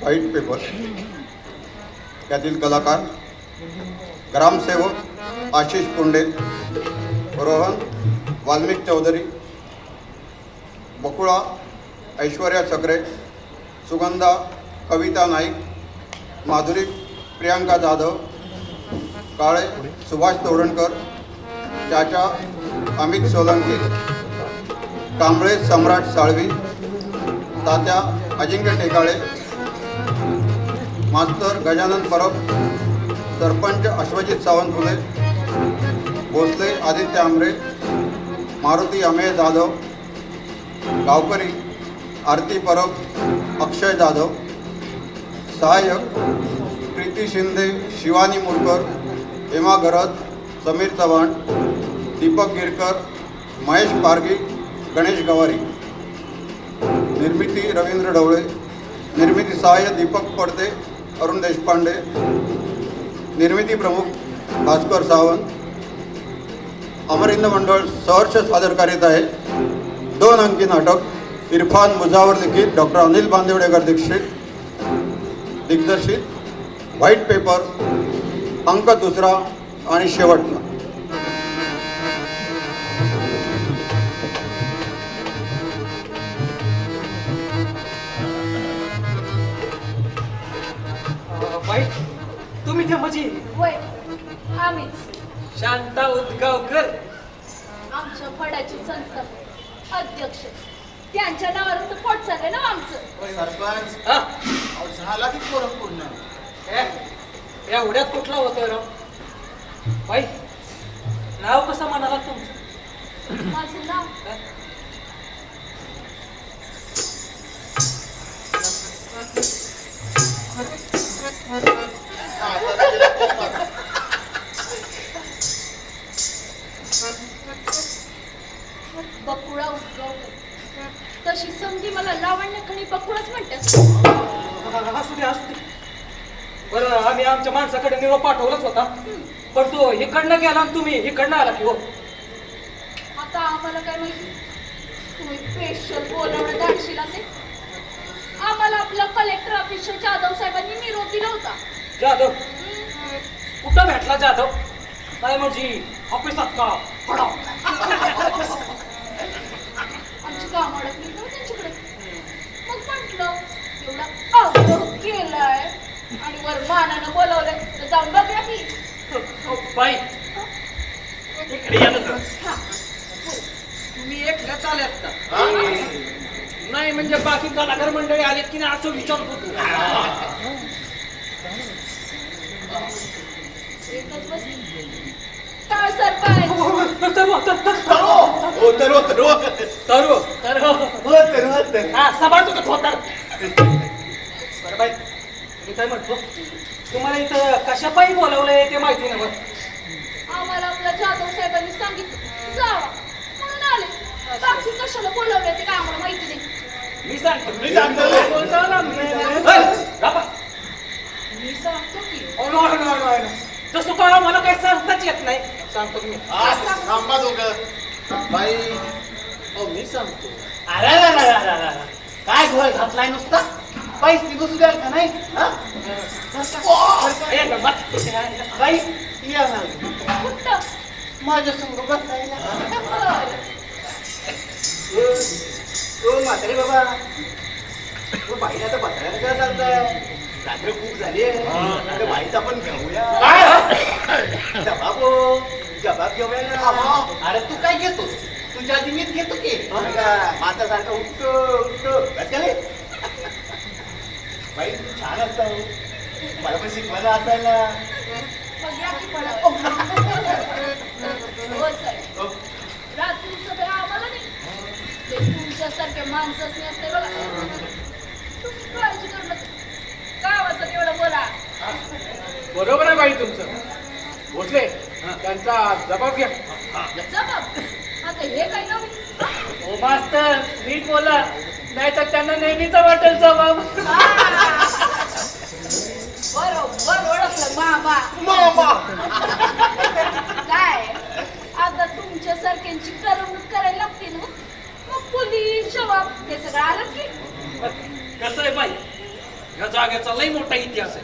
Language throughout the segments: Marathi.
व्हाईट पेपर यातील कलाकार ग्रामसेवक आशिष पुंडे, रोहन वाल्मिक चौधरी, बकुळा ऐश्वर्या चक्रे, सुगंधा कविता नाईक, माधुरी प्रियांका जाधव, काळे सुभाष तोरणकर, चाचा अमित सोलंकी, कांबळे सम्राट साळवी, तात्या अजिंक्य टेकाळे, मास्तर गजानन परब, सरपंच अश्वजित सावंतपुले, भोसले आदित्य आमरे, मारुती अमेय जाधव, गावकरी आरती परब, अक्षय जाधव, सहाय्यक प्रीती शिंदे, शिवानी मुरकर, हेमा गरज, समीर चव्हाण, दीपक गिरकर, महेश पारगी, गणेश गवारी. निर्मिती रवींद्र ढवळे. निर्मिती सहाय्य दीपक पडते, अरुण देशपांडे. निर्मिती प्रमुख भास्कर सावंत. अमरिंद मंडळ सहर्ष सादर करीत आहे 2 अंकी नाटक इरफान मुजावर लिखित डॉक्टर अनिल बांदिवडेकर दीक्षित दिग्दर्शित व्हाईट पेपर अंक 2 आणि शेवटचा. वाईट तुम्ही ते म्हणजे वय आम्हीच शांता उदगावकर आमच्या फडाची संस्थापक अध्यक्ष त्यांच्या नावावर तर पोट चाललंय ना आमचं. सरपंच हा? अहो, झाला की कोरम पूर्ण. एवढ्यात कुठला होतोय राव बाई नाव कसं म्हणाला तुमचं? माझं नाव हा? बकुळा उद्गावकर. तशी समजी मला लावण्य खणी बकुळाच म्हणतात. असू दे असू दे. बरं आम्ही आमच्या माणसाकडे निरोप पाठवलाच होता पण तो इकडनं गेला आणि तुम्ही इकडनं आला की हो. आता आम्हाला काय माहिती तुम्ही स्पेशल बोलावणं धाडशीला ते. आम्हाला आपलं कलेक्टर ऑफिसच्या जाधव साहेबांनी निरोप दिला होता. जाधव कुठं भेटला जाधव? काय म्हणजे ऑफिसात का पडाव? आमची काम अडकली ना त्यांच्याकडे. मग म्हटलं एवढा आग्रह केलाय आणि वर मानानं बोलवलंय तर जाऊन बघूया की. बाई इकडे या ना जरा. हा. तुम्ही एकल्या चाल्यात का? नाही म्हणजे बाकी कलाकार मंडळी आलेत की नाही असं विचारत होतो. एकच बस काय सरपंच हा सांभाळतो का धोतर? बरं बाई मी काय म्हणतो तुम्हाला इथं कशापायी बोलवलंय ते माहिती ना बरं. आम्हाला आपल्या जाधव साहेबांनी सांगितलं जावा म्हणून आले. बाकी कशाला बोलवले ते काय आम्हाला माहिती नाही. मी सांगतो मी सांगतो. मी सांगतो की तसं का मला काही सांगताच येत नाही. सांगतो तुम्ही थांबा दोघं. बाई हो मी सांगतो. अरे काय घोळ घातलाय नुसता पैसे बसू द्याल का नाही हा? बाई या ना कुठं माझ्या समोर बसायला बरं. तो म्हातारे बाबा तो बाईला तर बसायला काय चालतंय रात्र खूप झाली आहे बाईचा पण घेऊया जबाब घेऊया ना. अरे तू काय घेतोस तुझ्या आधी मीच घेतो की माझा सारखं उठतो उठतो बसले बाई तू छान असतो मला पण शिकवायला असायला. मग या की पडा. हो साहेब रात्री सगळं आम्हाला नाही ते तुमच्यासारखे माणसंच नाही असते बघा. तुम्ही काळजी करू नका. गावाचं तेवढं बोला. बरोबर आहे बाई तुमचं. भोसले त्यांचा जबाब घ्या. जबाब आता हे काय नवीन. ओ मास्तर नीट बोला नाही तर त्यांना नेहमीच वाटेल जबाब. बरोबर ओळखलं मामा. मामा काय आता तुमच्यासारख्यांची करमणूक करायला लागते ना. मग पोलीस जबाब हे सगळं आलंच की. कसं आहे बाई ह्या जागेचा लई मोठा इतिहास आहे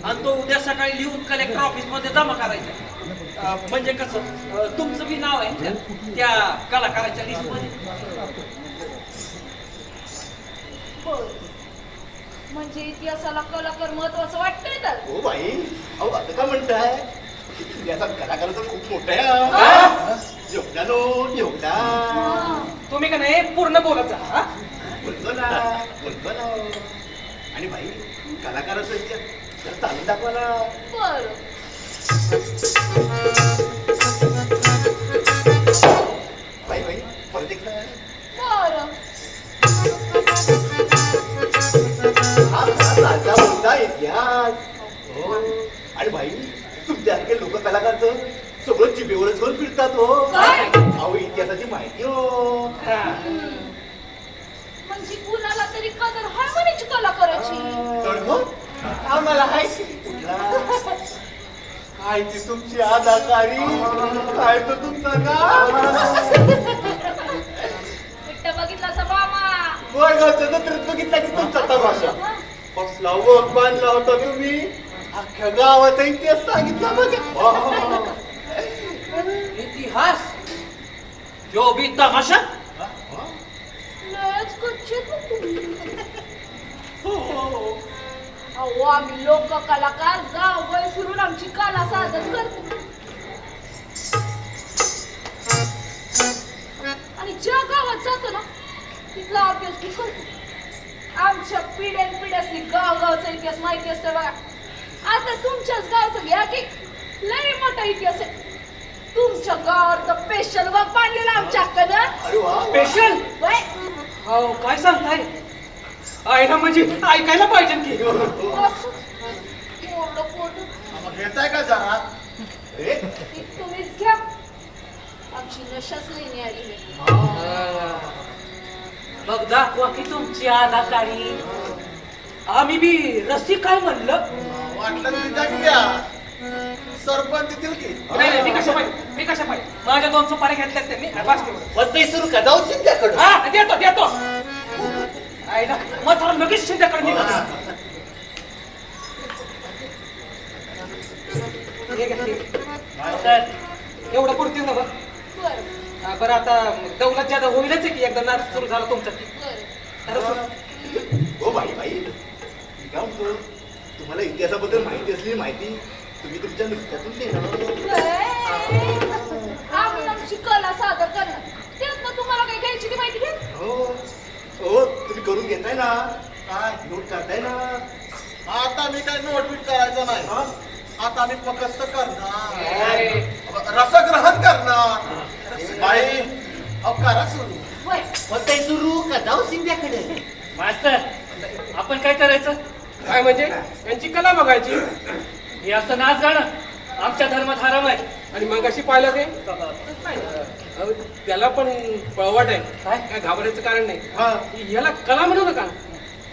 आणि तो उद्या सकाळी लिहून कलेक्टर ऑफिस मध्ये जमा करायचा. म्हणजे कसं तुमचं बी नाव आहे त्या कलाकाराच्या लिस्ट मध्ये. बरं. म्हणजे इतिहासाला कलाकार महत्वाचं वाटतंय तर हो बाई, अहो असं का म्हणताय? याचा कलाकार तर खूप मोठा आहे. योगदान हो, योगदान. तुम्ही का नाही पूर्ण बोलत जा हा? बोलतो ना, बोलतो ना. आणि बाई, कलाकाराचं इतिहास जरा चालून दाखवा ना. बरं. बाई बाई, परत एकदा. बरं. हा ताजा मोठा इतिहास. हो. आणि बाई, तुमच्यासारखे लोक कलाकारचं सगळं जिभेवरच घेऊन फिरतात हो. काय? अहो इतिहासाची माहिती हो. म्हणजे कुणाला तरी कदर हाय म्हणायची कलाकाराची. तर हो, आम्हाला हाय कुठला काय ती तुमची अदाकारी, काय तो तुमचा का बिट्टा बघितला असा मामा. वडगावचं जत्रेत बघितला की तुमचा तमाशा. कसला वग बांधला होता तुम्ही, अख्ख्या गावाचा इतिहास सांगितला बघा. इतिहास जो बी तमाशा. लयच कच्चीत ना तुम्ही. अहो आम्ही लोक कलाकार गावभर फिरून आमची कला सादर करतो. आणि ज्या गावात जातो ना तिथला अभ्यास मी करतो. आमच्या पिढ्यानपिढ्यासनी गावचा इतिहास माहिती असतो बघा. आता तुमच्याच गावचं घ्या की लय मोठा इतिहास आहे. तुमच्या गावावर तर स्पेशल व बांधलेला आमच्याकडं. अरे वा, स्पेशल. वय हो काय सांगताय? आयला म्हणजे ऐकायला पाहिजे की. असं मोठं पोट मग घेताय का जरा? ए, ती तुम्हीच घ्या. आमची नशाच नाही निघाली आहे. मग दाखवा की तुमची अदाकारी. आम्ही बी रसिक काय म्हणलं. वाटलं की जागी घ्या. सरपंच देतील की. नाही नाही, मी कशा पाहिजे माझ्या 2 सुपाऱ्या घेतल्यात त्यांनी बस तेवढं. पण ते सुरू का जाऊ शिंद्याकडं. हा देतो आईला मग थोडं लगेच शिंद्याकडे निघाला. एवढं पुरतील ना बरं. बरं बरं आता दौलत ज्यादा होईलच आहे की एकदा नाच सुरू झाला तुमचा की. बरं. तर सुरू. हो बाई बाई, मी काय म्हणतो, तुम्हाला इतिहासाबद्दल माहिती असलेली माहिती तुम्ही तुमच्या नृत्यातून देणार. आम्ही आमची कला सादर करणार. त्यातनं तुम्हाला काही घ्यायची ती माहिती घ्या. हो हो, तुम्ही करून घेताय ना, काय? नोट करताय ना. आता मी काय नोटबीट करायचं हा? नाही. आता मी फक्त करणार, अरे, रसग्रहण करणार. बाई, अहो करा सुरू. वय पण ते सुरू का जाऊ शिंद्याकडे. मास्तर आपण काय करायचं? काय म्हणजे त्यांची कला बघायची. हे असं नाच गाणं आमच्या धर्मात हराम आहे. आणि मग अशी पाहिलं ते अहो, त्याला पण पळवाट आहे. काय घाबरायचं कारण नाही. हा. ह्याला कला म्हणू नका.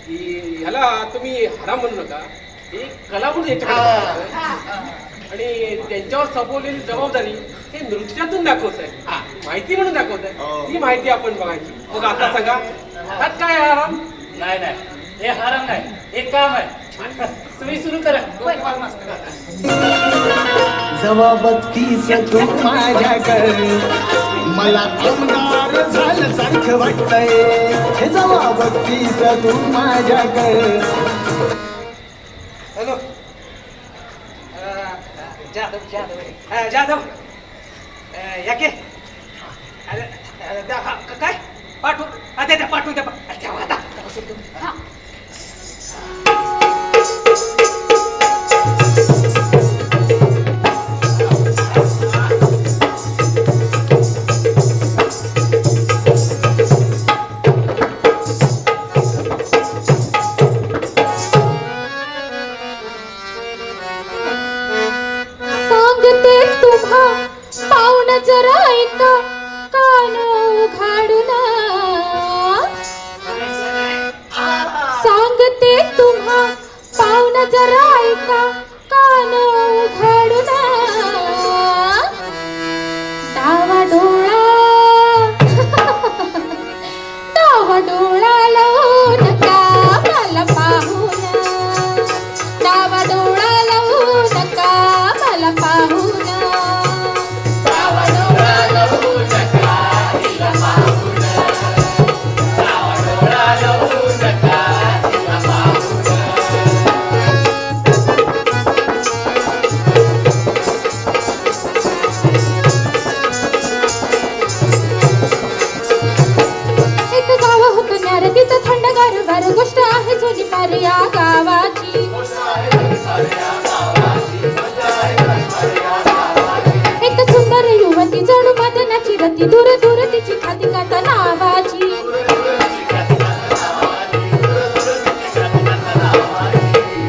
ह्याला तुम्ही हराम म्हणू नका. ही कला म्हणून याच्याकडे बघायचं. आणि त्यांच्यावर सोपवलेली जबाबदारी हे नृत्यातून दाखवत आहे. माहिती म्हणून दाखवत आहे. ती माहिती आपण बघायची. मग आता सांगा त्यात काय आहे हराम? नाही नाही, हे हराम नाही, हे काम आहे. तुम्ही सुरू करा. जवा बत्तीस तू माझ्याकडे मला आमदार झाल्यासारखं वाटतंय. हे जवा बत्तीस तू माझ्याकडे. हॅलो जाधव याके काय पाठवू द्या पाठवून द्या आता हा. सांगते तुम्हा पाहुण जरा ऐका कान उघाडून. सांगते तुम्हा पाहुण जरा ऐका कान उघाडून. डावा डोळा डावा डोळा लावू नका मला पाहून. की दूर दूर तिची खाती काता नावाची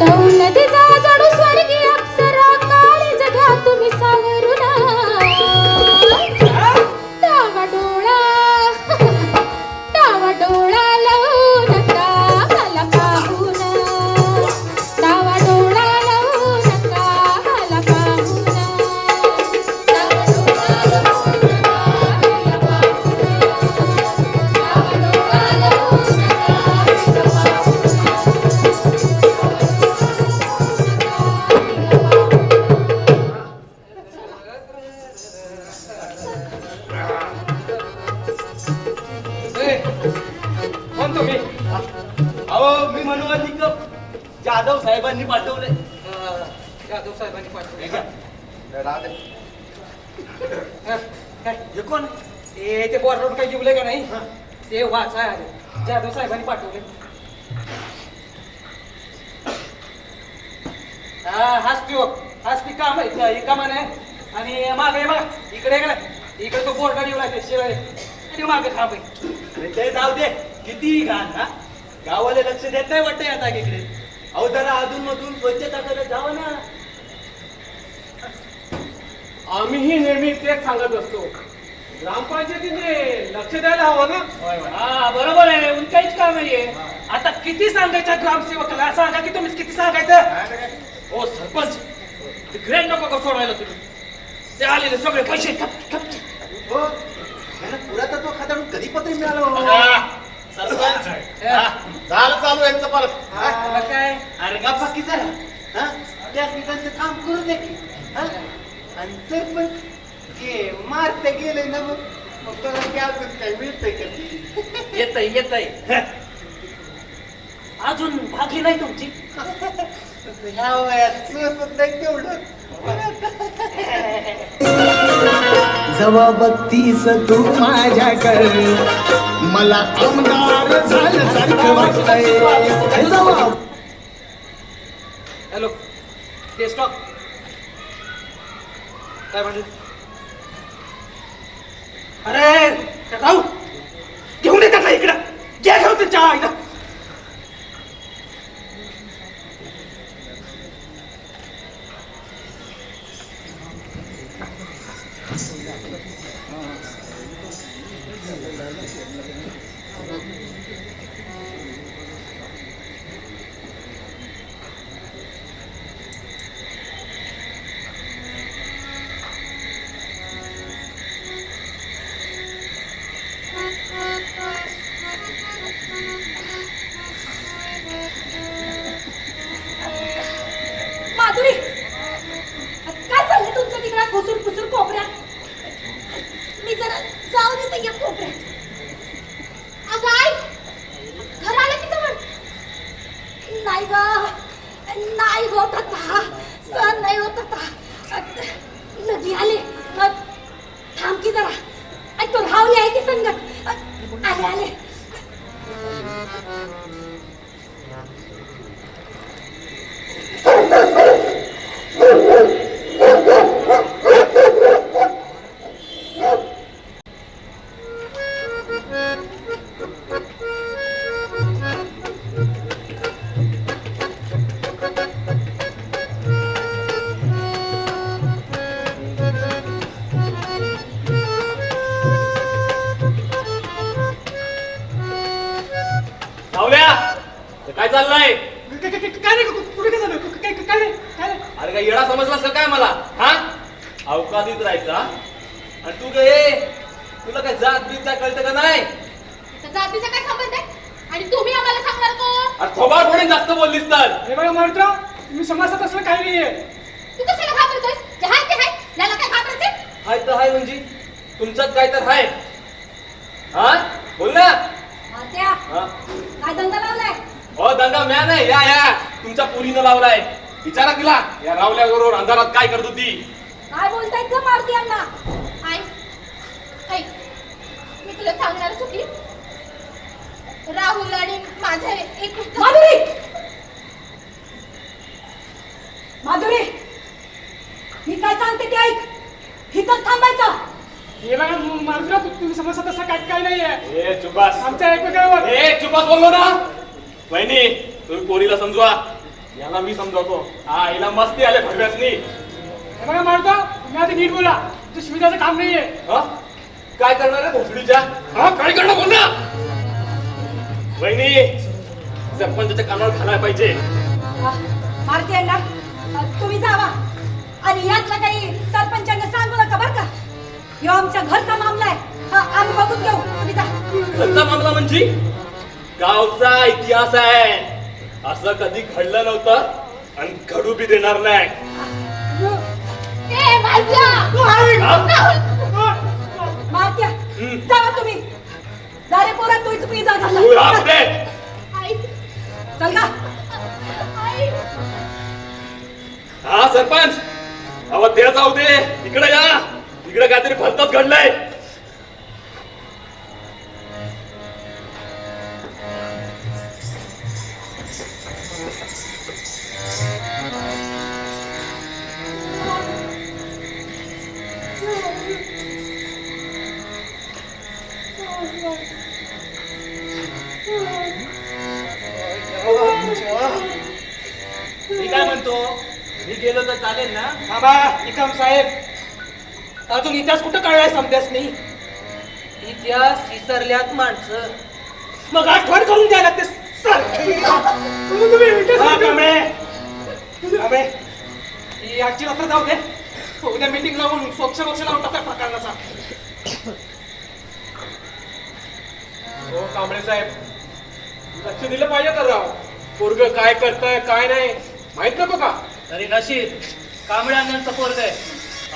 दौलत जा जणू स्वर्गीय अप्सरा काळीज घ्या तुम्ही सावरून डावा डोळा डावा डोळा लावू नका मला पाहून डावा डोळा लावू नका मला पाहून डावा डोळा लावू नका मला पाहून डावा डोळा लावू नका मला कोण तुम्ही? अहो मी मनोहर निकम जाधव साहेबांनी पाठवले. जाधव साहेबांनी पाठवले का? हे कोण? ते बॉर्डर काही जिवले का नाही ते वाचाय आले. जाधव साहेबांनी पाठवले. हाच ती काम आहे कामा नाही. आणि मागे बघा इकडे का इकडे तो बोर्डर येऊ लागते शिवाय आणि मागे थांब आहे. अरे ते जाऊ दे किती घाण हा गावाला लक्ष देत नाही वाटतंय आता इकडे. अहो जरा अधून मधून स्वच्छता करत जावं ना. आम्हीही नेहमी तेच सांगत असतो ग्रामपंचायतीने लक्ष द्यायला हवं ना. हा बरोबर आहे उनकाहीच काम नाहीये. आता किती सांगायचं ग्रामसेवकाला सांगा की तुम्हीच किती सांगायचं. ओ सरपंच ते ग्रँड नको का सोडायला तुम्ही. ते आलेले सगळे पैसे हो यांना पुरातत्व खात्याकडून कधी पत्र मिळालं. सरपंच झालं चालू यांचं परत. काय अरे का बाकी झाला हा त्या त्यांचं काम करू दे की. हा? आणि सरपंच ते मारते गेले ना मग त्याला ते अजून काय मिळतंय का. येतय अजून भागली नाही तुमची. ह्या वयात सुचत नाही तेवढं. जवा बघतीस तू माझ्याकडे मला आमदार झाल्यासारखं वाटतंय जवा हॅलो ते स्टॉप काय म्हणले? अरे राहू घेऊन येतात ना इकडं. घ्या घेऊन ते चहा इथं. माधुरी काय चाललंय तुमचं तिकडे फुसूर फुसूर कोपऱ्यात. मी जरा जाऊ दे या कोपऱ्यात. अगं आई घर आलं की जवळ. नाही ग नाही होत आता सण नाही होत आता. लगी आले थांब की जरा. तो राहुल आहे की संगत आले आले. काय चाललंय. काय नाही कुठे काय झालं काय नाही काय नाही. अरे काय येडा समजला असेल काय मला. हा अवकादीत राहायचा आणि तू गे तुला काय जात बीत काय कळतं का नाही. जातीचा काय संबंध आहे आणि तुम्ही आम्हाला सांगणार कोण. अरे थोबाडपणे जास्त बोललीस तर. हे बघा म्हणतो मी समाजात असलं काही नाहीये. तू कशाला घाबरतोयस. जे हाय ते हाय याला काय घाबरायचे. हाय तर हाय म्हणजे तुमच्यात काय तर हाय. हा बोल ना. मात्या हा काय दंगा लावलाय. हो दंगा म्या नाही या तुमच्या पुरीनं लावलाय. विचारा तिला या रावल्याबरोबर अंधारात काय करत होती. काय बोलतायत ग मारुती अण्णा. आई ऐक मी तुला सांगणारच होती. राहुल आणि माझं एक माधुरी माधुरी मी काय सांगते ते ऐक. इथंच थांबायचं. हे बघा मात्र तुम्ही समजता तसं काय नाहीये ए चुपास आमच्या एकमेकांवर ए चुपास बोललो ना वहिनी तुम्ही पोरीला समजवा याला मी समजावतो हा हिला मस्ती आले भडव्यासनी हे बघा मारतो तुम्ही आधी नीट बोला तुझं शिविदाचं काम नाहीये हा? काय करणार आहे भोसडीच्या हा काय करणार बोल ना वहिनी सरपंचाच्या कानावर घालायला पाहिजे मारते ना तुम्ही जावा आणि यातलं काही सरपंचांना सांगू नका बरं का ह्यो आमच्या घरचा मामला आहे हा, आम्ही बघून घेऊ तुम्ही जा घरचा मामला म्हणजे गावचा इतिहास आहे असं कधी घडलं नव्हतं आणि घडू बी देणार नाही ए मारत्या मारत्या जावा तुम्ही जा रे पोरा तूच पिझ्झा तू झाला राह पुढे. आई चल का आई हा सरपंच अहो ते जाऊ दे इकडे या इकडे काहीतरी भलतच घडलंय मी काय म्हणतो मी गेलो तर चालेल ना बाबा निकम साहेब अजून इतिहास कुठं कळलाय समजाच नाही इतिहास विसरल्यात माणसं मग आठवण करून द्यायला लागते सर ही आजची रात्र जाऊ दे उद्या मीटिंग लावून सोक्ष मोक्ष लावून टाका प्रकरणाचा हो कांबळे साहेब लक्ष दिलं पाहिजे तर राव पोरग काय करतंय काय नाही माहित नको का तरी नशीब कांबळे अण्णांचं पोरग आहे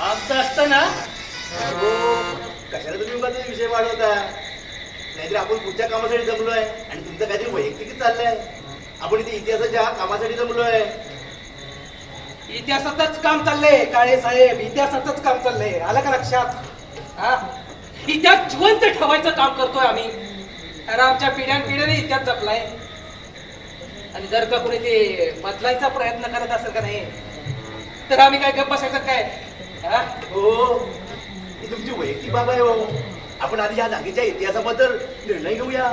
आमचं असतं ना कशाला तुम्ही उगाच विषय वाढवता नाहीतर आपण पुढच्या कामासाठी जमलोय आणि तुमचं काहीतरी वैयक्तिक चाललंय आपण इथे इतिहासाच्या कामासाठी जमलोय इतिहासाचंच काम चाललंय काळे साहेब इतिहासाचंच काम चाललंय आलं का लक्षात हा इतिहास जिवंत ठेवायचं काम करतोय आम्ही अरे आमच्या पिढ्याने इतिहास जपलाय आणि जर का कोणी ते बदलायचा प्रयत्न करत असेल का नाही तर आम्ही काय गप्प बसायचं काय हा? हो ही तुमची वैयक्तिक बाब आहे हो आपण आधी या जागेच्या इतिहासाबद्दल निर्णय घेऊया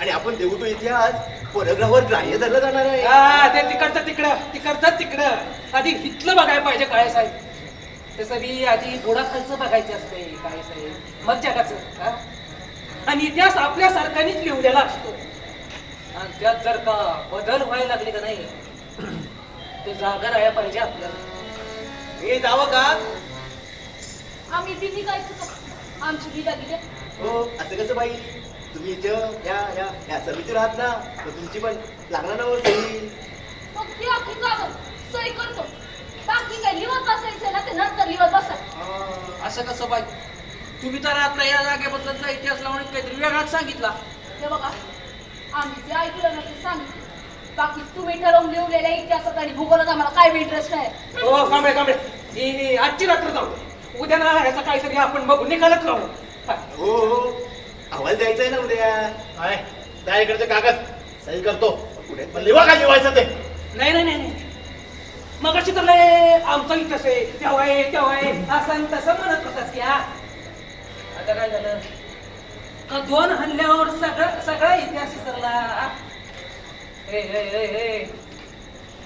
आणि आपण देऊ तो इतिहास परग्रहावर ग्राह्य धरला जाणार आहे हा, ते तिकडचं तिकडं आधी हितलं बघायला पाहिजे काळे साहेब तसं मी आधी बुडाखालचं बघायचं असतंय काळे साहेब मग जगाचं हा? आणि इतिहास आपल्या सारख्यानीच लिहलेला असतो आणि त्यात जर का बदल व्हायला लागले का नाही ते जागा राहायला पाहिजे आपल्याला हे जावं का आम्ही ती निघायचं का आमची विदा गेली हो असं कसं बाई तुम्ही इथं या समितीवर आहात ना तर तुमची पण लागणार ना हो सही मग ती अख्खी कागद सही करतो बाकी काय लिहत बसायचं ना ते नंतर लिहत बसा असं कसं बाई तुम्ही तर आता या जागेबद्दलचा इतिहास लावण्यात काहीतरी वेगळाच सांगितला हे बघा आम्ही जे ऐकलं ना ते सांगितलं बाकी तुम्ही ठरवून लिहलेल्या इतिहासात आणि भूगोलात आम्हाला काय इंटरेस्ट आहे हो कांबळे ही आजची रात्र जाऊ उद्या ना ह्याचा काहीतरी आपण बघू निकालच लावू हा. हो अहवाल द्यायचा आहे ना उद्या काय त्या इकडचे कागद सही करतो पुढे पण लिवा काय लिवायचं ते नाही मग अशी तर लय आमचा इतिहास आहे तेव्हा आहे असं आणि तसं म्हणत होतास की हा आता काय झालं का 2 हल्ल्यावर सगळा इतिहास विसरला हा? हे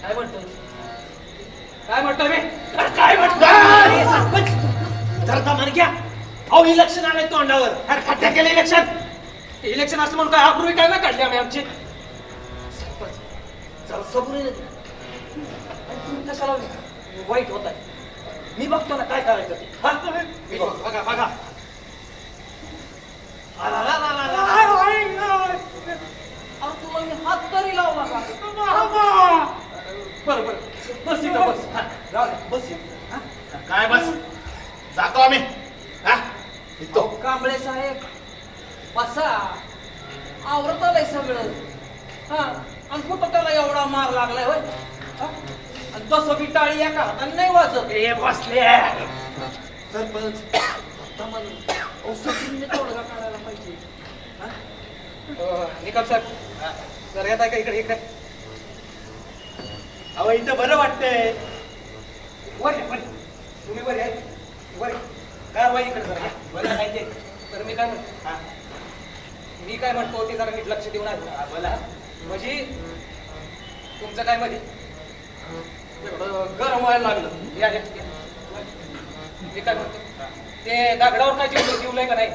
काय म्हणतो मी काय म्हणतो जर का म्हण घ्या अहो इलेक्शन आलंय तोंडावर अरे खड्ड्या केलं इलेक्शन असलं म्हणून काय अपूर्वी काय ना काढली आम्ही आमची जरा सबुरी तुम्ही कशाला वाईट होत आहे मी बघतो ना काय करायचं ते हा? मी बघा तुम्ही हात तरी लावला का बरं बस इथं बस हा, राहू दे, बस इथं. हा? काय बस जातो आम्ही हा निघतो. अहो, कांबळे साहेब बसा आवरत आलंय सगळं हा आणि कुठं त्याला एवढा मार लागलाय होय हा? आणि तसं बी टाळी एका हाताने नाही वाजत ए बसले सरपंच आता म्हण औषधीने तोडगा काढायला पाहिजे हा? निकम सर जर येत आहे का इकडे अहो इथं बरं वाटतंय वर या, वर या. तुम्ही वर या वर या. कारवाई इकडे जरा या. बोला काय ते तर मी काय म्हणतो मी काय म्हणतो ते जरा नीट लक्ष देऊन ऐका. बोला म्हणजे तुमचं काय मध्ये एवढं गरम व्हायला लागलं या मी काय म्हणतो ते दगडावर काय जीवलंय का नाही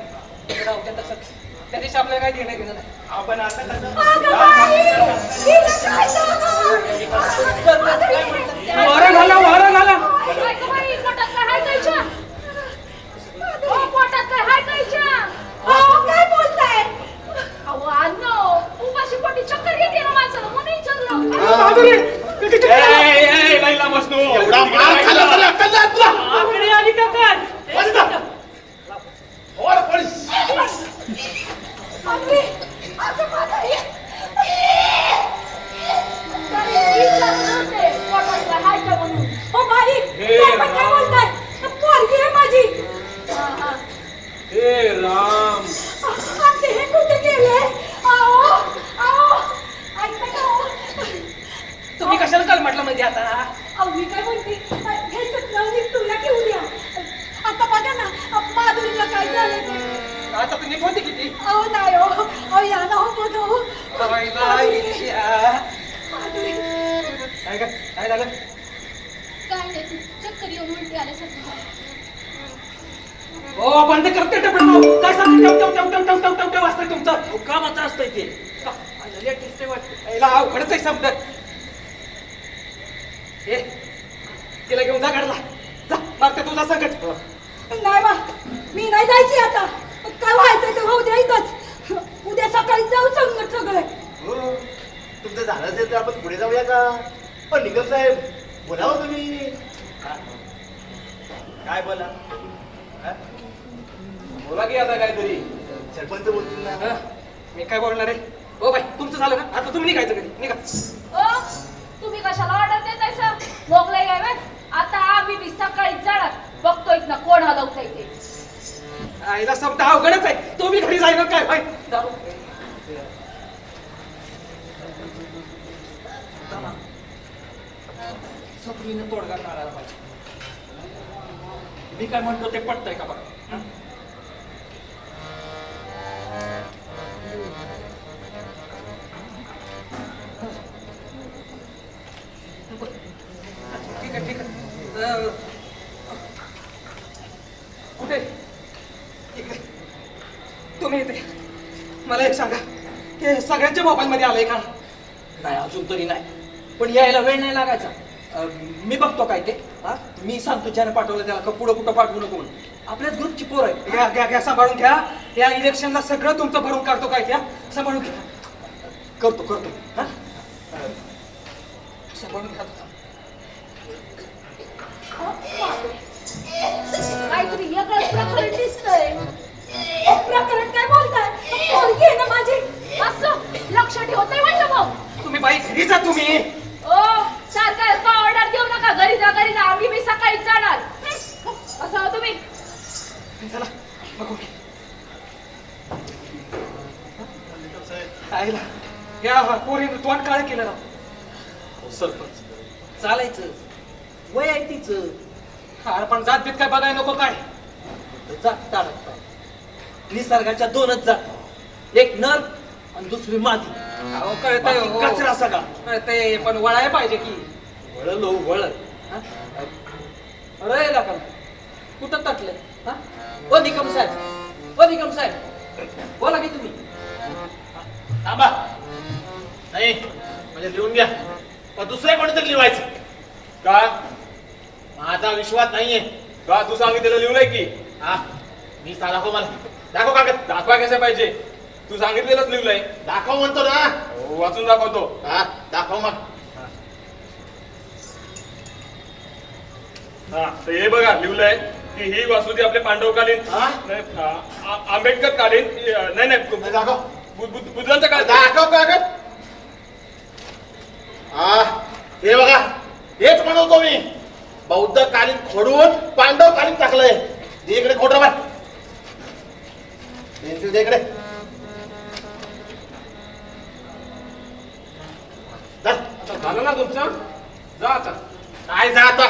ते राहू द्या तसंच. त्या दिवशी आपल्याला काय घेणं घेणं नाही आपण आता वारं घाला वारं घाला. काय गं बाई, पोटात काय हाय कायच्या? ओ, पोटात काय हाय कायच्या? अहो, काय बोलताय अहो, अण्णा, उपाशी पोटी चक्कर येते ना माणसाला, म्हणून विचारलं. बाईला मस्त एवढा मार खाल्ला तरी अक्कल नाही तुला. आकडे आली का काय बस ना. और पोलीस. अगदी असं माझं हे तरी विचारलं होते, पोटात काय हाय का म्हणून. ओ बाई काय पण काय बोलताय पोरगी आहे माझी हा, हा. हे राम आमचे हे कुठे गेले आओ आओ ऐकता का हो? तुम्ही कशाला काल म्हटलं म्हणजे आता अहो मी काय म्हणते हे सगळं तुला घेऊन या आता बघा ना माधुरीला काय झालं ते आता तुम्ही कोणती किती अहो नाही हो अहो या ना हो बघा हो माधुरी काय झालं काय नाही तू चक्कर येऊन उलटी आल्यासारखं. हो बंद करते टपट काय सांगते वाजतंय तुमचं कामाचं असतंय ते लेटेस्ट वाटतं याला अवघडच आहे समजत हे तिला घेऊन जा गाडला जा मारते तुझा संकट नाही बा मी नाही जायची आता काय व्हायचं ते होऊ द्या इथंच उद्या सकाळी जाऊ संगत सगळे हो, तुमचं झालं असेल तर आपण पुढे जाऊया का? पण निगम साहेब बोलावं तुम्ही. हा. काय बोला हा? बोला की आता काहीतरी सरपंच बोलतील ना. हं? मी काय बोलणार आहे हो बाई तुमचं झालं ना आता तुम्ही निघायचं घरी निघा ओ, तुम्ही कशाला ऑर्डर देताय सर? मोगलाई आहे व्हय? आता आम्ही बी सकाळी जाणार बघतोय ना कोण हलवताय ते. आईला समजा अवघडच आहे तुम्ही घरी जाईना काय बाई दारू. सगळीनं तोडगा काढायला पाहिजे मी काय म्हणतो ते पटतंय का बघा हं? ठीक आहे ठीक आहे कुठे इकडे तुम्ही इथे मला एक सांगा हे सगळ्यांच्या मोबाईल मध्ये आलंय का नाही अजून तरी नाही पण यायला वेळ नाही लागायचा मी बघतो काय ते हा मी सांगतो ज्याने पाठवलं त्याला का पुढं कुठं पाठवू नको म्हणून आपल्याच ग्रुपची पोर आहे घ्या घ्या घ्या सांभाळून घ्या या इलेक्शनला सगळं तुमचं भरून काढतो काय घ्या सांभाळून घ्या करतो करतो हा सांभाळून घ्या काहीतरी वेगळंच प्रकरण दिसतंय. प्रकरण काय बोलताय पोरगी आहे ना माझी असं लक्ष ठेवतंय म्हणलं भाऊ. तुम्ही बाई घरी जा तुम्ही ओ, सारखं ऑर्डर देऊ नका. घरी जा घरी जा, आम्ही बी सकाळीच जाणार. असं हो तुम्ही. चला बघू आईला या पोरीनं तोंड काळ केलं ना सरपंच चालायचं वय आहे तिचं हा पण जात बीत काय बघाय नको काय जात टाळत काय निसर्गाच्या दोनच जात एक नर आणि दुसरी मादी अहो कळतंय बाकी हो. कचरा सगळा कळतंय पण वळाय पाहिजे की. वळलो वळ अरे का कुठं तटलंय हा ओ निकम साहेब बोला की तुम्ही थांबा नाही म्हणजे लिहून घ्या पण दुसरे कोणीतरी लिहायचं का माझा विश्वास नाहीये का तू सांगितलेलं लिहलंय की. हा मी दाखव मला दाखव कागद दाखवा कसं पाहिजे तू सांगितलेलंच लिहलंय. दाखव म्हणतो ना वाचून दाखवतो. हा दाखव मग हा तर हे बघा लिहलंय की ही वासुदी आपले पांडवकालीन हा? नाही, आंबेडकर कालीन नाही हे दाखव बुद्धांचा काळ दाखव कागद हा हे बघा हेच म्हणतो मी बौद्ध कालीन खोडून पांडव कालीन टाकलंय दे इकडे खोटं पेन्सिल दे इकडे झालं ना तुमचं जा आता. काय जा आता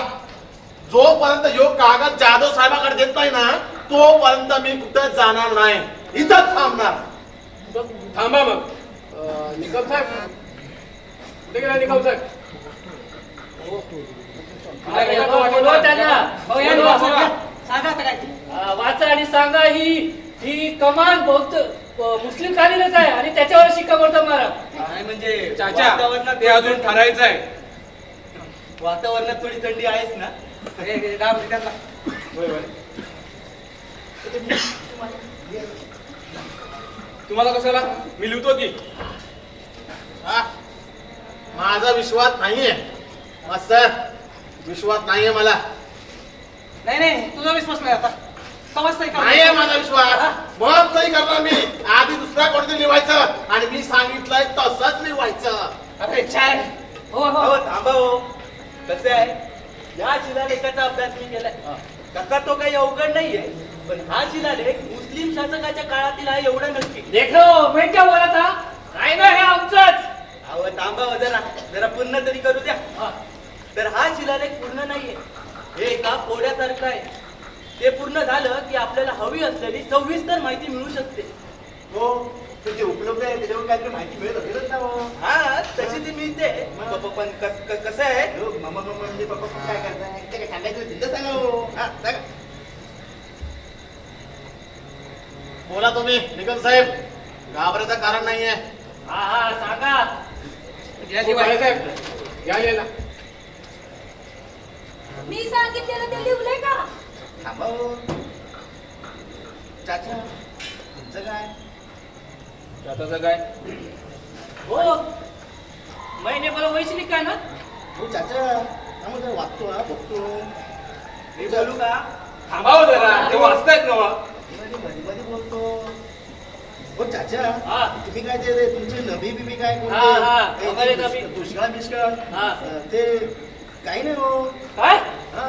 जोपर्यंत योग कागद जाधव साहेबाकडे देत नाही ना तोपर्यंत मी कुठं जाणार नाही, इथंच थांबणार. मग थांबा मग. निकम साहेब कुठे गेला निकम साहेब? बोलवा त्यांना. हो, या ना, बोलवा. सांगा आता काय ते. वाचा आणि सांगा ही कमान बहुत मुस्लिम खालीलच आहे आणि त्याच्यावर शिक्कामोर्तब मारा. नाही म्हणजे चाचा वातावरणात ते अजून ठरायचं आहे. वातावरणात थोडी थंडी आहेच ना. तुम्हाला कशाला? मी लिहितो की. हा? माझा विश्वास नाहीये मास्तर, विश्वास नाहीये मला. नाही नाही तुझा विश्वास नाही आता समजतंय का? नाहीये माझा विश्वास. मग तरी करणार मी. आधी दुसरा कोणतरी लिहायचं आणि मी सांगितलंय तसंच लिहायचं. अरे चाय. हो हो हो थांबा हो. कसं आहे, या शिलालेखाचा अभ्यास मी केलाय. काका तो काही अवघड नाहीये, पण हा शिलालेख मुस्लिम शासकाच्या काळातील आहे एवढं नक्की. देखो मैं क्या बोला था? काय ना हे आमचंच. अहो थांबा हो जरा पूर्ण तरी करू द्या. तर हा शिलालेख पूर्ण नाहीये, हे एका पोळ्यासारखं आहे. ते पूर्ण झालं की आपल्याला हवी असलेली सविस्तर माहिती मिळू शकते. हो, ते जे उपलब्ध आहे त्याच्यावर काहीतरी माहिती मिळत असेलच ना. हो, हा तशी ती मिळते. पण कसं आहे, मामा म्हणजे पप्पा काय करताय ते काय सांगायचं तिथं सांगा. हो, हा, सांगा. बोला तुम्ही निकम साहेब, घाबरायचं कारण नाहीये. हा हा सांगा. या दिवाळी साहेब या लिहायला. मी सांगितलेलं ते लिहलंय का? थांबा हो. चाचा तुमचं काय? त्याचं काय? हो महिने बोला वैशिली काय ना? हो चाचा, थांबा जरा वाचतो हा, बघतो. मी बोलू का? थांबावं जरा, ते वाचतायत ना. मध्ये मध्ये बोलतो. हो चाचा, हा. तुम्ही काय ते तुमचे नबी बिबी काय हा, हा, वगैरे नबी. दुष्काळ बिष्काळ हा. ते काही नाही हो. काय? हा,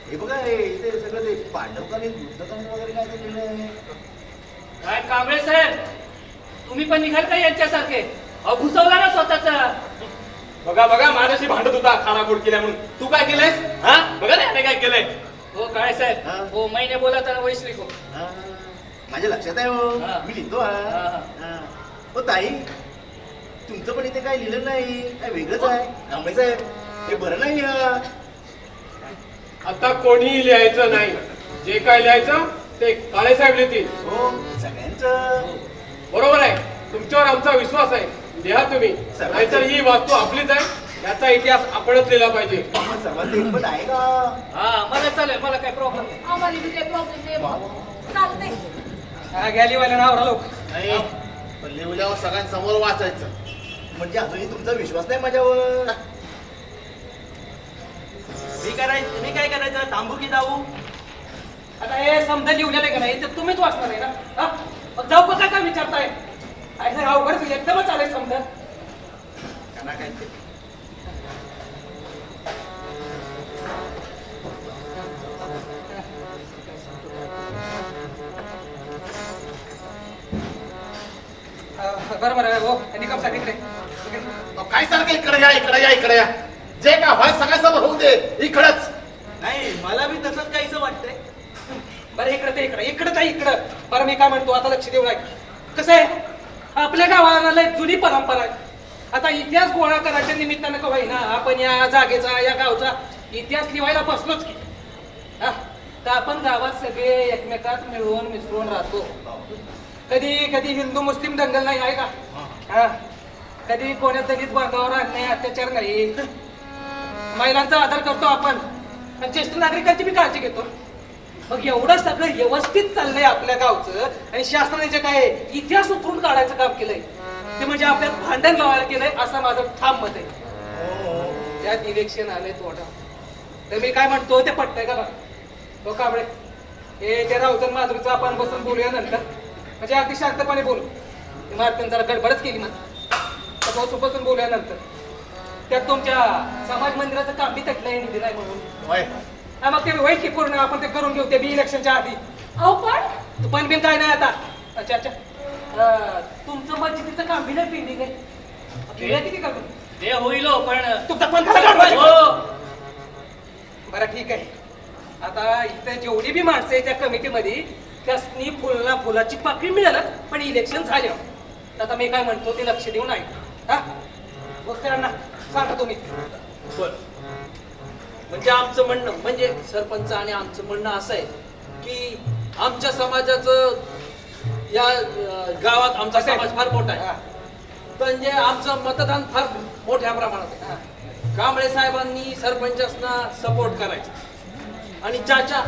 हे बघा हे इथे सगळं ते पांडवकाली युद्धकांड वगैरे काय ते लिहिलंय. काय कांबळे साहेब तुम्ही पण निघाल का यांच्यासारखे? अहो घुसवला ना स्वतःचा. बघा बघा माझ्याशी भांडत होता खाना गोड केल्या म्हणून. तू काय केलंयस? हा बघा ना याने काय केलंय. हो काय साहेब? हा. हो महिने बोला तर वैश्विक हो. हा, माझ्या लक्षात आहे हो. हा. मी लिहितो हा, हा. हा. हा. हो ताई, तुमचं पण इथे काय लिहिलं नाही, काय वेगळंच आहे. कांबळे साहेब, हे बरं नाही. आता कोणीही लिहायचं नाही. जे काय लिहायचं ते काळे साहेब लिहितील. हो, सगळ्यांचं. बरोबर आहे. तुमच्यावर आमचा विश्वास आहे. लिहा तुम्ही. नाहीतर ही वास्तू आपलीच आहे. याचा इतिहास आपणच लिहिला पाहिजे. सर्वांचं एकमत आहे का? हा मला चालेल, मला काय प्रॉब्लेम नाही. आम्हाला बी काही प्रॉब्लेम नाही बाबा. चालतंय. हा गॅलीवाल्या नावरा लोक. नाही, पण लिहिल्यावर सगळ्यांसमोर वाचायचं. म्हणजे अजूनही तुमचा विश्वास नाही माझ्यावर. मी काय करायचं, थांबू की जाऊ? आता हे समजा लिहलेलं आहे का नाही तर तुम्हीच वाचणार आहे ना? हा? मग जाऊ का काय विचारताय? काय नाही अवघड एकदमच चालेल समजा. त्यांना काय ते. बरोबर आहे हो. निकम साहेब इकडे. काय सारखं इकडे या, इकडे या, इकडे या. जे काय व्हाय सगळ्यासमोर होऊ दे इकडच. नाही मला बी तसंच काहीच वाटतंय. बरं इकडे ते इकडे इकडे तर इकडं. बरं मी काय म्हणतो आता लक्ष देऊ लाग. कसं आहे आपल्या गावाला लय जुनी परंपरा आहे. आता इतिहास गोळा करायच्या निमित्तानं का होईना आपण या जागेचा या गावचा इतिहास लिहायला बसलोच की. हा तर आपण गावात सगळे एकमेकात मिळून मिसळून राहतो. कधी कधी हिंदू मुस्लिम दंगल नाही आहे का? हा कधी कोण्या दलित बांधवावर अन्याय अत्याचार नाही. महिलांचा आदर करतो आपण आणि ज्येष्ठ नागरिकांची बी काळजी घेतो. मग एवढं सगळं व्यवस्थित चाललंय आपल्या गावचं आणि शासनाने जे काय इतिहास उतरून काढायचं काम केलंय ते म्हणजे आपल्यात भांडण लावायला केलंय असं माझं ठाम मत आहे. त्यात इलेक्शन आले तोडा तर मी काय म्हणतो ते पटतंय का? हो कांबळे हे त्या राऊतन माधुरीचं आपण बसून बोलूया नंतर. म्हणजे अगदी शांतपणे बोलू. मार्तन जरा गडबडच केली मला. बसून बोलूया नंतर. त्यात तुमच्या समाज मंदिराचं काम बी तटलंय निधी नाही म्हणून. हा मग ते होईल की पूर्ण आपण ते करून घेऊ ते बी इलेक्शनच्या आधी. अहो पण पण बिन काय नाही आता. अच्छा अच्छा तुमचं मस्जिदीचं काम बी नाही पेंडिंग आहे. केलं किती का ते होईल हो, पण तुमचा पण खरा काढवायचा. हो बरं ठीक आहे. आता इथे जेवढी बी माणसं आहे त्या कमिटीमध्ये त्यासनी फुलाची पाकळी मिळालं, पण इलेक्शन झालं. आता मी काय म्हणतो ते लक्ष देऊन आहे. हा गोष्टींना सांगा तुम्ही. बर, म्हणजे आमचं म्हणणं, म्हणजे सरपंच आणि आमचं म्हणणं असं आहे की आमच्या समाजाचं या गावात आमचा समाज फार मोठा आहे, म्हणजे आमचं मतदान फार मोठ्या प्रमाणात आहे. कांबळे साहेबांनी सरपंचांना सपोर्ट करायचा आणि चाचा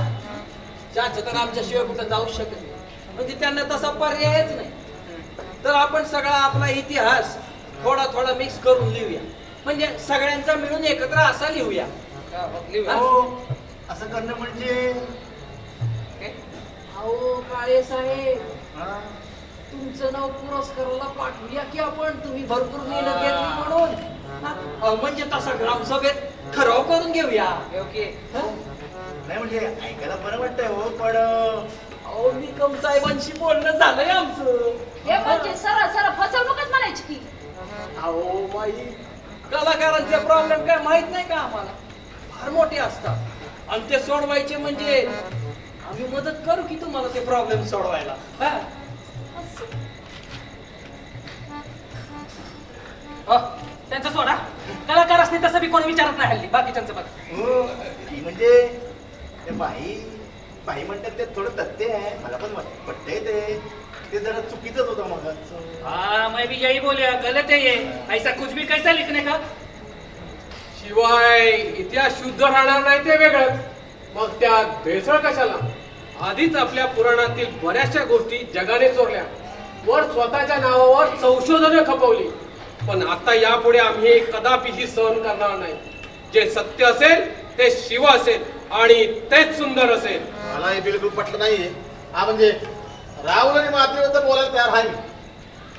तर आमच्याशिवाय कुठं जाऊ शकत नाही, म्हणजे त्यांना तसा पर्यायच नाही. तर आपण सगळा आपला इतिहास थोडा थोडा मिक्स करून लिहूया, म्हणजे सगळ्यांचा मिळून एकत्र असा लिहूया. हो, असं करणं म्हणजे अहो काळे साहेब, हा? तुमचं नाव पुरस्काराला पाठवूया की आपण, तुम्ही भरपूर मेहनत घेतली म्हणून. म्हणजे तसा ग्रामसभेत ठराव करून घेऊया. ओके. नाही म्हणजे ऐकायला बरं वाटतंय हो, पण अहो निकम साहेबांशी बोलणं झालंय आमचं. हे म्हणजे सरळ फसवणूकच म्हणायची की. अहो बाई, कलाकारांचे प्रॉब्लेम काय माहित नाही का आम्हाला? फार मोठे असतात आणि ते सोडवायचे म्हणजे आम्ही मदत करू की तुम्हाला ते प्रॉब्लेम सोडवायला. हा? त्यांचं सोडा, कलाकार असणे तसं बी कोणी विचारत नाही हल्ली, बाकीच्यांचं बघा. हो, म्हणजे ते बाई म्हणतात ते थोडं तथ्य आहे, मला पण पटतंय ते जरा चुकीचंच होतं मग. हाँ मैं भी यही बोले, गलत है ये. ऐसा कुछ भी कैसा लिखने का? शिवाय इतिहास शुद्ध राहणार नाही ते वेगळंच, मग त्यात भेसळ कशाला? आधीच आपल्या पुराणातील बऱ्याचशा गोष्टी जगाने चोरल्या, वर स्वतःच्या नावावर संशोधने खपवली. पण आता यापुढे आम्ही कदापिही सहन करणार नाही. जे सत्य असेल ते शिव असेल आणि तेच सुंदर असेल. मला हे बिलकुल पटलं नाहीये. हा म्हणजे राहुल आणि मातेबद्दल बोलायला तयार आहे,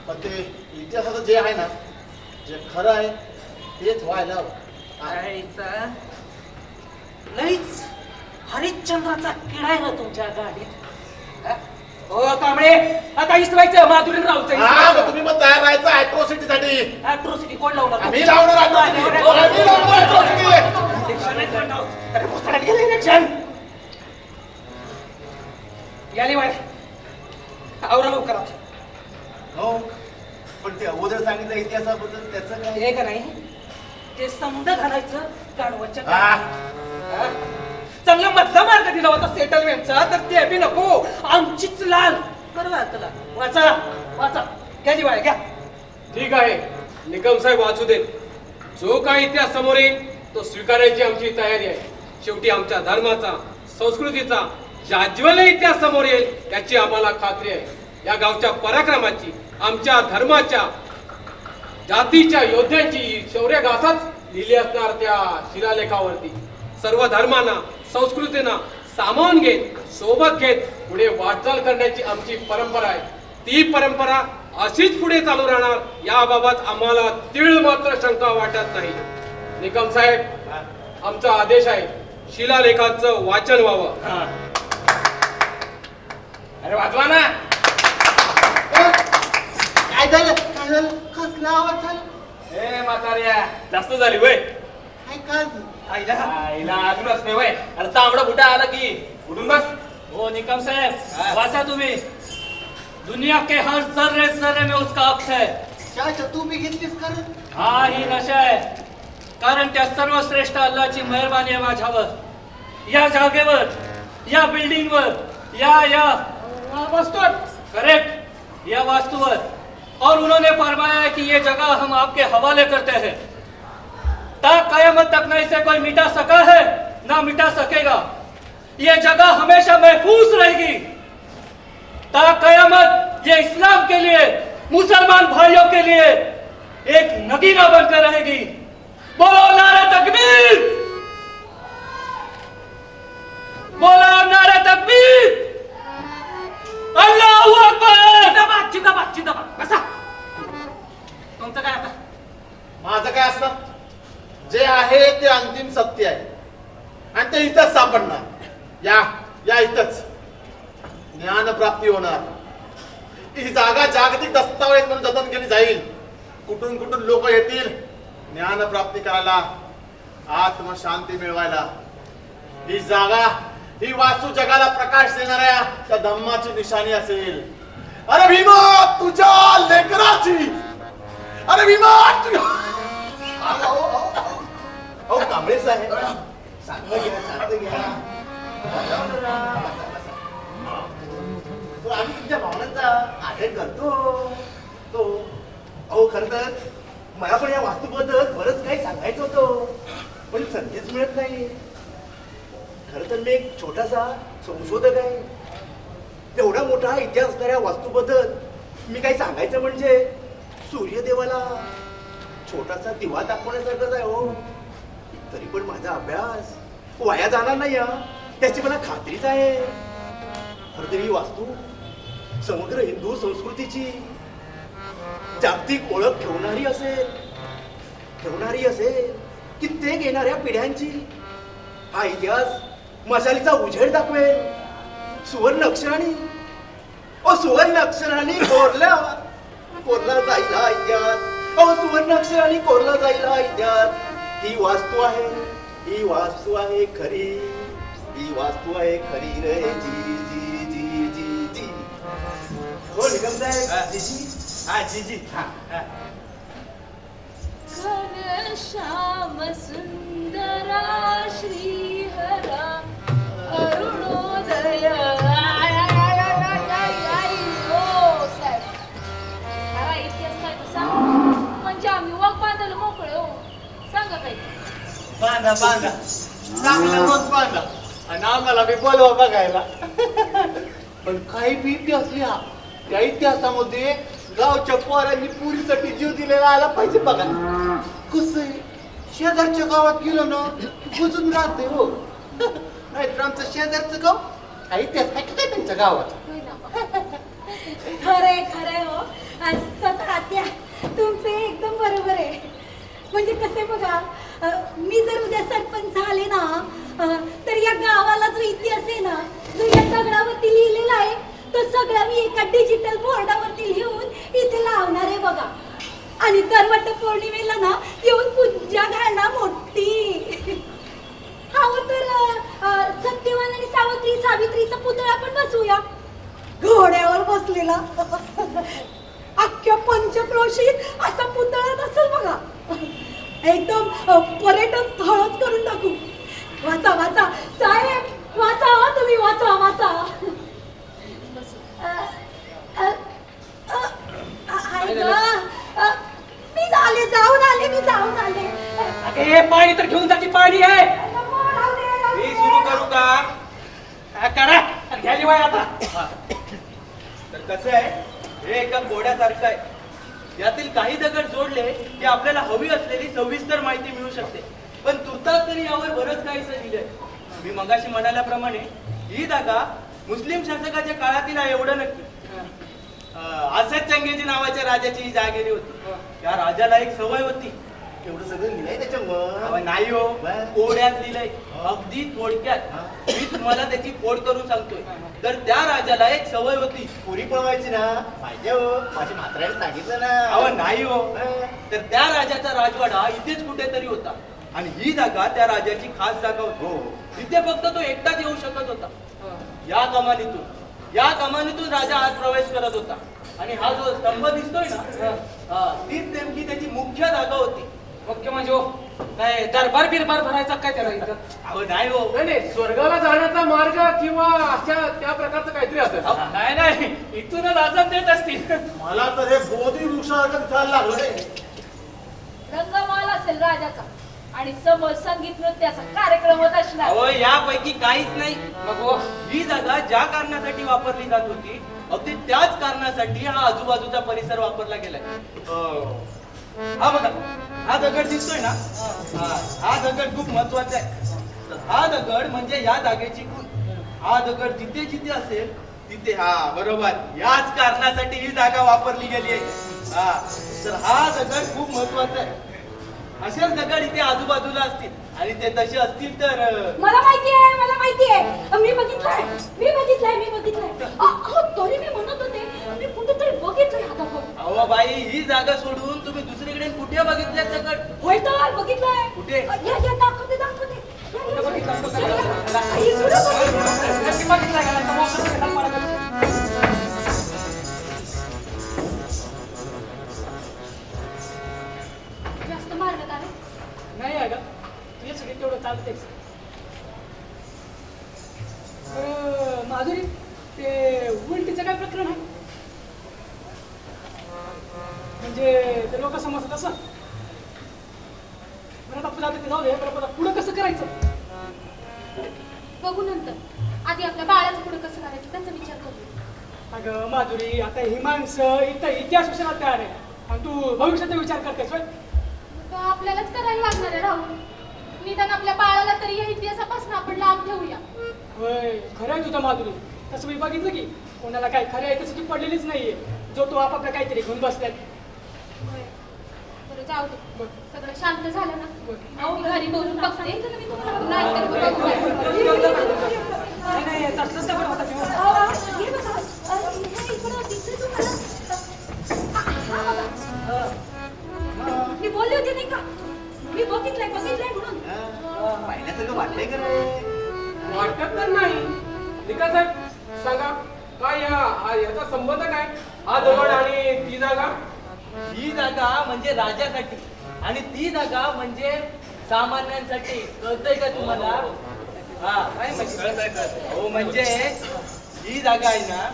पण ते इतिहासाचं जे आहे ना, जे खरं आहे तेच व्हायला हवं. लईच हरिश्चंद्राचा किडा आहे ना तुमच्या गाडीत. हो कांबळे, आता इसरायचं माधुरी हा, मग राहूचं. तुम्ही मग तयार राहायचं अॅट्रॉसिटीसाठी. अॅट्रॉसिटी कोण लावणार? आम्ही लावणार atrocity. आम्ही लावणार atrocity. अरे मुसळात गेलं इलेक्शन. याली बाय आवरा लवकर. हो, पण ते अगोदर सांगितलं इतिहासाबद्दल त्याचं काय? हे का नाही, ते समज घालायचं गाढवाच्या हा. हा? चांगला मधला मार्ग दिला होता सेटलमेंटचा, तर ते बी नको. आमचीच लाल. बरोबर तुला वाचा वाचा, घ्या जी घ्या. ठीक आहे, निकम साहेब वाचू देत. जो काही इतिहास समोर येईल तो स्वीकारायची आमची तयारी आहे. शेवटी आमच्या धर्माचा, संस्कृतीचा जाज्वल्य इतिहास समोर येईल याची आम्हाला खात्री आहे. या गावच्या पराक्रमाची, आमच्या धर्माच्या, जातीच्या योद्ध्यांची शौर्यगाथाच लिहिली असणार त्या शिलालेखावरती. सर्व धर्मांना, संस्कृतींना सामावून घेत, सोबत घेत पुढे वाटचाल करण्याची आमची परंपरा आहे. ती परंपरा अशीच पुढे चालू राहणार याबाबत आम्हाला तीळ मात्र शंका वाटत नाही. निकम साहेब, आमचा आदेश आहे, शिलालेखाचं वाचन व्हावं. अरे वाचवा ना. काय झालं? काय झालं? कसला आवाज झाला? ए म्हाताऱ्या, जास्त झाली वय. काय काय? आईला अजूनच नाही वय. अरे तांबडा फुटा आला की उठून बस. हो निकम साहेब, वाचा तुम्ही. दुनिया के हर जर्रे जर्रे में उसका हक है. काय तू बी घेतलीस कर? हा ही नशा आहे, कारण त्या सर्वश्रेष्ठ अल्लाची मेहरबानी आहे माझ्यावर. या जागेवर, या बिल्डिंगवर, या वास्तूवर, करेक्ट, या वास्तुवर. और उन्होंने फरमाया है कि ये जगह हम आपके हवाले करते हैं. ता कयामत तक न इसे कोई मिटा सका है, ना मिटा सकेगा. ये जगह हमेशा महफूज रहेगी. ता कयामत ये इस्लाम के लिए, मुसलमान भाइयों के लिए एक नगीना बनकर रहेगी. बोलो नारे तकबीर, बोलो नारे तकबीर, अल्लाहू अकबर. जिंदाबाद जिंदाबाद जिंदाबाद. बसा. तुमचं काय आता? माझं काय असतं? जे आहे ते अंतिम सत्य आहे आणि ते इथंच सापडणार. या इथंच ज्ञानप्राप्ती होणार. ही जागा जागतिक दस्तावेज म्हणून जतन केली जाईल. कुठून कुठून लोक येतील ज्ञानप्राप्ती करायला, आत्मशांती मिळवायला. ही जागा ही वास्तू जगाला प्रकाश देणाऱ्या त्या धम्माची निशाणी असेल. अरे भीमा, तुझ्या लेकराची. अरे भीमा, अहो कांबळे साहेब शांत घ्या, शांत घ्या. तो आम्ही तुमच्या भावनांचा आदर करतो. तो अहो खरं तर मला पण या वास्तूबद्दल बरंच काही सांगायचं होतं, पण संधीच मिळत नाही. खरं तर मी एक छोटासा संशोधक आहे. एवढा मोठा इतिहास असणाऱ्या वास्तूबद्दल मी काही सांगायचं म्हणजे सूर्यदेवाला छोटासा दिवा दाखवण्यासारखंच आहे हो. तरी पण माझा अभ्यास वाया जाणार नाही हा, त्याची मला खात्रीच आहे. खरं तर ही वास्तू समग्र हिंदू संस्कृतीची जागतिक ओळख ठेवणारी असेल कित्येक येणाऱ्या पिढ्यांची. हा इतिहास मशालीचा उजेड दाखवेल. सुवर्ण अक्षरांनी कोरला जाईल हा इतिहास. सुवर्ण अक्षरांनी कोरला जाईल हा इतिहास. ही वास्तू आहे खरी. ही वास्तू आहे खरी रे. जी जी जी जी जी. हो निगम साहेब. जी जी. हा जी जी. हा घनश्याम सुंदरा श्रीहरा अरुणोदय. इतिहास काय तो सांग, म्हणजे आम्ही वाघ बांधायला मोकळे हो. सांगा काही. बांधा चांगलं मग बांधा आणि आम्हाला बी बोलवा बघायला. पण काही बी इतिहास लिहा. त्या इतिहासामध्ये गावच्या पोरांनी पुरीसाठी जीव दिलेला आला पाहिजे बघा. कसं आहे, शेजारच्या गावात गेलो ना बुजून राहते हो. नाहीतर आमचं शेजारचं गाव काही इतिहास आहे का काय त्यांच्या गावात. खरे हो. तात्या तुमचे एकदम बरोबर आहे. म्हणजे कसे बघा, मी जर उद्या सरपंच झाले ना, तर या गावाला जो इतिहास आहे ना, जो या दगडावरती लिहिलेला आहे, तो सगळा मी एका डिजिटल बोर्डावरती लिहून इथे लावणार आहे बघा. आणि दरवट पौर्णिमेला ना येऊन पूजा घालणार मोठी. हा तर सत्यवान आणि सावित्रीचा पुतळा पण बसवूया घोड्यावर बसलेला. अख्ख्या पंचक्रोशीत असा पुतळा नसेल बघा. एकदम पर्यटन स्थळच करून टाकू. वाचा साहेब, वाचा तुम्ही, वाचा. मी जाऊन आले. अगे पाणी तर घेऊन जा की, पाणी आहे. मी सुरू करू का? करा घ्यायची वाय आता. तर कसं आहे, हे एका घोड्यासारखं आहे. यातील काही दगड जोडले की आपल्याला हवी असलेली सविस्तर माहिती मिळू शकते. पण तुर्तास तरी यावर बरंच काहीसं दिलंय. मी मगाशी म्हणाल्याप्रमाणे ही जागा मुस्लिम शासकाच्या काळातील आहे एवढं नक्की. असद चंगेजी नावाच्या राजाची ही जागिरी होती. त्या राजाला एक सवय होती. एवढं सगळं लिहिलंय त्याच्यावर. नाही हो, कोड्यात लिहिलंय, अगदी थोडक्यात. मी तुम्हाला त्याची कोड करून सांगतोय. तर त्या राजाला एक सवय होती. पुरी पळवायची ना पाहिजे हो. माझी म्हाताऱ्याने सांगितलं ना. नाही हो, तर त्या राजाचा राजवाडा इथेच कुठेतरी होता. आणि ही जागा त्या राजाची खास जागा होती. तिथे फक्त तो एकटाच येऊ शकत होता. या कमानीतून राजा आज प्रवेश करत होता. आणि हा जो स्तंभ दिसतोय ना, तीच नेमकी त्याची मुख्य जागा होती. मुख्य म्हणजे काय दरबार बिरबार भरायचा काय त्याला इथं. नाही हो, नाही, स्वर्गाला जाण्याचा मार्ग किंवा अशा त्या प्रकारचं काहीतरी असेल. नाही इथूनच आजाद देत असतील. मला तर हे बोधी वृक्षासारखं दिसायला लागलं. रंगमाल असेल राजाचा आणि समोर संगीत नृत्याचा कार्यक्रम होत असणार. अहो, यापैकी काहीच नाही. मग हो, ही जागा ज्या कारणासाठी वापरली जात होती, अगदी त्याच कारणासाठी हा आजूबाजूचा परिसर वापरला गेलाय. हा बघा, हा दगड दिसतोय ना, हा दगड खूप महत्वाचा आहे. हा दगड म्हणजे या जागेची खूण. हा दगड जिथे जिथे असेल तिथे, हा बरोबर, याच कारणासाठी ही जागा वापरली गेली आहे. तर हा दगड खूप महत्वाचा आहे. असेच दगड इथे आजूबाजूला असतील आणि ते तसे असतील तर मला माहिती आहे. मी बघितलंय. तरी मी म्हणत होते, मी कुठेतरी बघितलंय हा दगड. अहो बाई, ही जागा सोडून तुम्ही दुसरीकडे कुठे बघितले दगड? होय तर बघितलंय. कुठे? दाखवते. बघितलं. इकडं बघितलं. चालतेच. माधुरी, ते उलटीचं काय प्रकरण आहे? म्हणजे ते लोक समजतात असं. बरं आता ते जाऊ दे, बरं पुढं कसं करायचं? बघू नंतर. आधी आपल्या बाळाचं पुढे कसं करायचं त्याचा विचार करू. अगं माधुरी, आता ही माणसं इथं इतिहास विषयाला तयार आहे आणि तू भविष्याचा विचार करतेस होय? तो आपल्यालाच करायला लागणार आहे राहुल. निदान आपल्या बाळाला तरी या इतिहासापासून आपण लांब ठेवूया. होय, खरं आहे तुझं माधुरी. तसं मी बघितलं की कोणाला काय खरं आहे तसं ती पडलेलीच नाहीये. जो तो आपापल्या काहीतरी घेऊन बसलाय. होय. बरं जाऊ दे. सगळं शांत झालं ना? मी घरी बोलून बघते. नाहीतर नाही, तसलंच तर बरं होतं तेव्हा. हे बघा, हे इकडं दिसतंय तुम्हाला? मी बोलले होते नाही का? मी बघितलंय म्हणून. पाहिल्यासारखं वाटतंय का रे? वाटत तर नाही. निका साहेब सांगा, काय याचा संबंध काय? हा दगड आणि ती जागा? ही जागा म्हणजे राजासाठी आणि ती जागा म्हणजे सामान्यांसाठी. कळतंय का तुम्हाला? हा, काय म्हणजे कळतंय? हो, म्हणजे ही जागा आहे ना,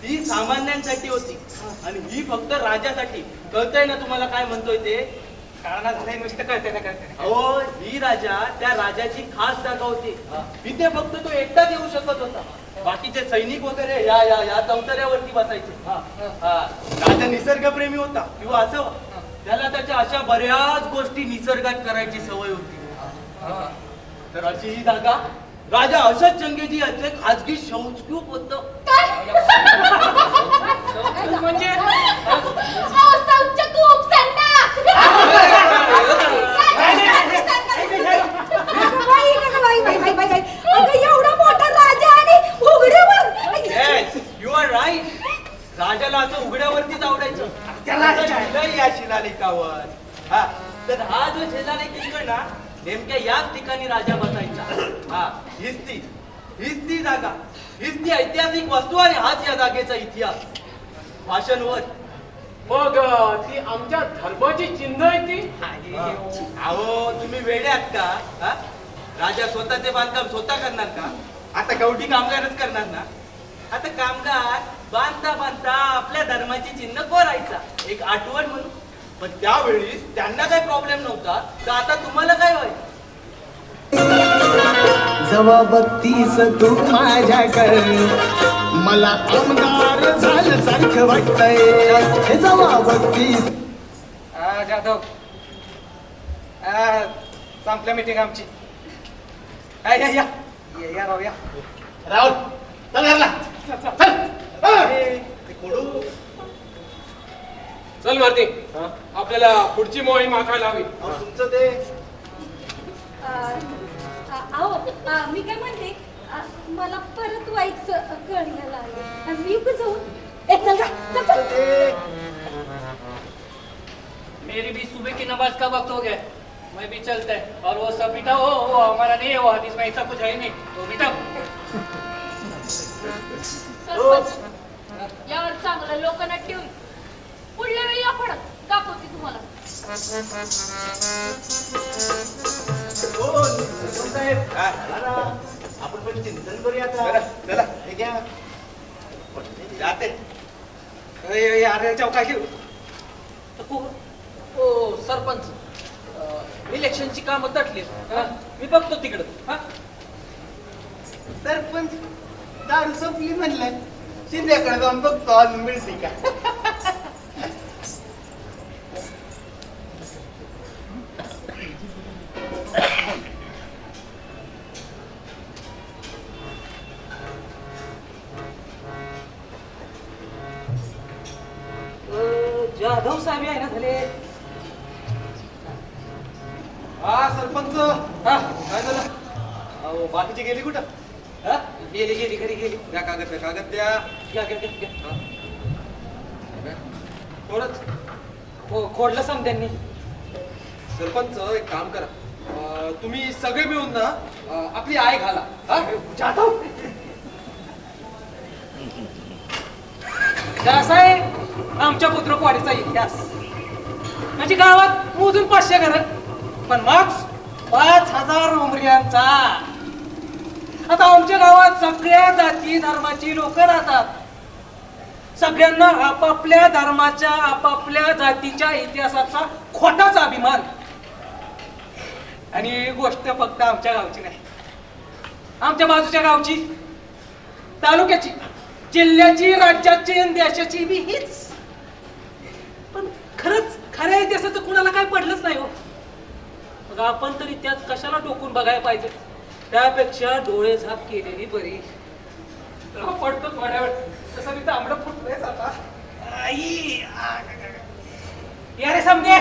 ती सामान्यांसाठी होती आणि ही फक्त राजासाठी. कळतंय ना तुम्हाला काय म्हणतोय ते? काळाला झालंय नुसतं कळतंय ना कळतंय. अहो, ही त्या राजाची खास जागा होती. इथे फक्त तो एकटाच येऊ शकत होता. बाकीचे सैनिक वगैरे या चौतऱ्यावरती बसायचे. राजा निसर्गप्रेमी होता किंवा असावा. त्याला त्याच्या अशा बऱ्याच गोष्टी निसर्गात करायची सवय होती. तर अशी ही जागा राजा अशोक चंगेजी याचे खाजगी शौचकूप होत. म्हणजे एवढा मोठा राजा आणि उघड्यावर. You are right. राजाला असं उघड्यावरतीच आवडायचं. त्याला लिहिलंय या शिलालेखावर. हा, तर हा जो शिलालेख दिसतोय ना, नेमक्या याच ठिकाणी राजा बसायचा. हा, हीच ती जागा, हीच ती ऐतिहासिक वस्तू आणि हाच या जागेचा इतिहास. भाषणवर. मग ती आमच्या धर्माची चिन्ह आहे ती? अहो, तुम्ही वेडे आहात का? हा? राजा स्वतःचे बांधकाम स्वतः करणार का? आता गवडी कामगारच करणार ना? आता कामगार बांधता बांधता आपल्या धर्माची चिन्ह कोरायचा, एक आठवण म्हणून. पण त्यावेळी त्यांना काही प्रॉब्लेम नव्हता, तर आता तुम्हाला काय होय? जवा बघतीस तू माझ्याकडे मला आमदार झालं सारखं वाटतंय. हे जवा बघतीस. जाधव, संपल्या मीटिंग आमची. या राव या. राहुल, चल घरला. चल मारती, आपल्याला पुढची मोहीम आखायला हवी. तुमचं ते अहो, मी काय म्हणते, मला परत व्हायचं कळलं लागलं. मी उभं जाऊन चल का. मेरी भी सुबह की नमाज का वक्त हो गया, मैं भी चलता है. और वो सब बेटा वो हमारा नहीं है, वो हदीस में ऐसा कुछ है नहीं. तो बेटा सरपंच, यावर चांगलं लोकनाट्य होईल. पुढल्या वेळी आपण दाखवते तुम्हाला. आपण पण चिंतन करूया आता. चला. हे घ्या. जाते. अरे चौका घेऊ. ओ सरपंच, इलेक्शनची कामं तटली. मी बघतो तिकडं. सरपंच दारू संपली म्हणलं, शिंद्याकडे जाऊन बघतो अजून मिळते का. जाधव साहेब आहे ना झाले. हा सरपंच, हा, काय झालं? अहो, बाकीची गेली कुठं? हा? गेली घरी गेली. द्या कागद द्या. घ्या. थोडंच. हो, खोडलं सम त्यांनी. सरपंच, एक काम करा. तुम्ही सगळे मिळून ना आपली आय घाला. हा? जाधव असा आहे आमच्या पुत्रकवाडीचा इतिहास. म्हणजे गावात मोजून 500 घरं, पण मार्क्स 5,000 उमऱ्यांचा. आता आमच्या गावात सगळ्या जाती धर्माची लोक राहतात. सगळ्यांना आपापल्या धर्माच्या आपापल्या जातीच्या इतिहासाचा खोटाच अभिमान. आणि ही गोष्ट फक्त आमच्या गावची नाही, आमच्या बाजूच्या गावची, तालुक्याची, जिल्ह्याची, राज्याची आणि देशाची बी हीच. पण खरंच खऱ्या इतिहासाचं कुणाला काय पडलंच नाही हो. मग आपण तरी त्यात कशाला डोकून बघायला पाहिजे? त्यापेक्षा डोळे झाक केलेली बरी. पडतो थोड्या वेळ, तसं मी तांबडं फुटलंय आता. आई, या रे समजे